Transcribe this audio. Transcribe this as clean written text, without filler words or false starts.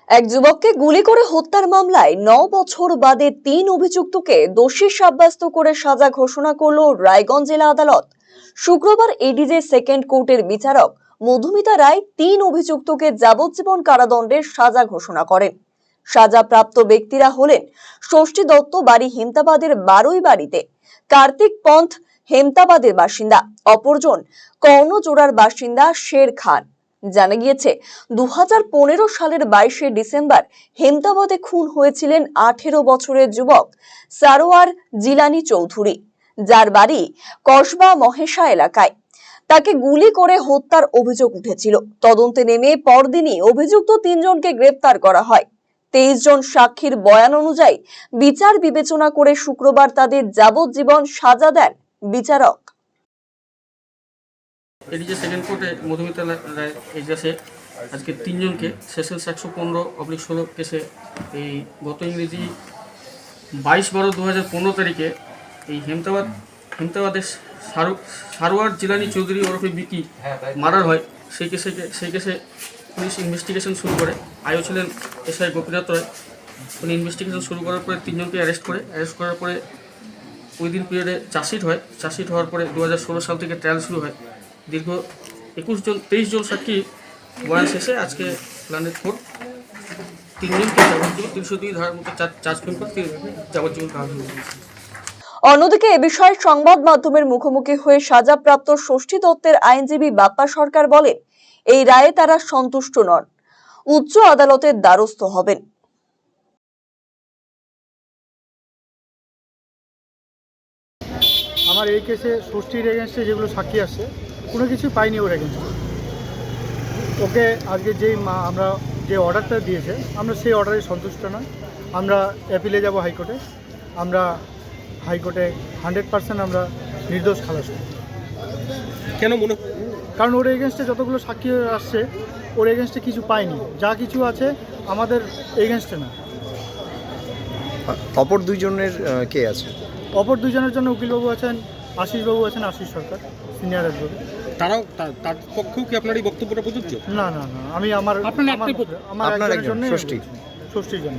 এক যুবককে গুলি করে হত্যার মামলায় ৯ বছর বাদে ৩ অভিযুক্তকে দোষী সাব্যস্ত করে সাজা ঘোষণা করল রায়গঞ্জ জেলা আদালত। শুক্রবার এডিজে সেকেন্ড কোর্টের বিচারক মধুমিতা রায় ৩ অভিযুক্তকে যাবজ্জীবন কারাদণ্ডের সাজা ঘোষণা করেন। সাজাপ্রাপ্ত ব্যক্তিরা হলেন ষষ্ঠী দত্ত, বাড়ি হেমতাবাদের বারোই বাড়িতে; কার্তিক পন্থ, হেমতাবাদের বাসিন্দা; অপরজন কর্ণজোড়ার বাসিন্দা শের খান। জানা গিয়েছে 2015 সালের 22শে ডিসেম্বর হেমতাবাদে খুন হয়েছিলেন 18 বছরের যুবক সারোয়ার জিলানি চৌধুরী, যার বাড়ি কসবা মহেশা এলাকায়। তাকে গুলি করে হত্যার অভিযোগ উঠেছিল। তদন্তে নেমে পরদিনই অভিযুক্ত 3 জনকে গ্রেফতার করা হয়। 23 জন সাক্ষীর বয়ান অনুযায়ী বিচার বিবেচনা করে শুক্রবার তাদের যাবজ্জীবন সাজা দেন বিচারক। এডিজে সেকেন্ড কোর্টে মধুমিতা রায় এজলাসে আজকে 3 জনকে সেশনস 115/16 কেসে এই গত ইংরেজি 22/12/2015 তারিখে এই হেমতাবাদের সারোয়ার জিলানি চৌধুরী ওরফে বিকি মার্ডার হয়। সেই কেসে পুলিশ ইনভেস্টিগেশন শুরু করে। আইও ছিলেন এসআই গোপীনাথ রায়। উনি ইনভেস্টিগেশন শুরু করার পরে 3 জনকে অ্যারেস্ট করার পরে উইদিন পিরিয়ডে চার্জশিট হয়। চার্জশিট হওয়ার পরে 2016 সাল থেকে ট্রায়াল শুরু হয়। দীর্ঘ 23 জন সাক্ষী বয়ান শেষে আজকে প্ল্যানেট কোর্ট 3 জনকে যাবজ্জীবন 302 ধারার মতো চার্জ করে যাবজ্জীবন কারাদণ্ড দিয়েছে। অন্যদিকে এ বিষয়ে সংবাদ মাধ্যমের মুখোমুখি হয়ে সাজাপ্রাপ্ত ষষ্ঠী দত্তের আইনজীবী বাপ্পা সরকার বলেন, এই রায়ে তারা সন্তুষ্ট নন, উচ্চ আদালতের দ্বারস্থ হবেন। আমার এই কেসে ষষ্ঠীর এগেনস্টে যেগুলো সাক্ষী আসছে কোনো কিছু পাইনি ওর এগেনস্টে। ওকে আজকে আমরা যে অর্ডারটা দিয়েছে আমরা সেই অর্ডারে সন্তুষ্ট নয়। আমরা অ্যাপিলে যাব হাইকোর্টে। আমরা হাইকোর্টে 100% আমরা নির্দোষ খালাস করি। কেন মনে? কারণ ওর এগেনস্টে যতগুলো সাক্ষী আসছে ওর এগেনস্টে কিছু পাইনি, যা কিছু আছে আমাদের এগেনস্টে না। অপর 2 জনের কে আছে? অপর 2 জনের জন্য উকিলবাবু আছেন, আশিসবাবু আছেন, আশিস সরকার সিনিয়র অ্যাডভোকেট। তারাও তার পক্ষেও কি আপনার এই বক্তব্যটা প্রযোজ্য? না, আমি আমার আপনার একটাই আমার একজনের জন্য ষষ্ঠীর জন্য।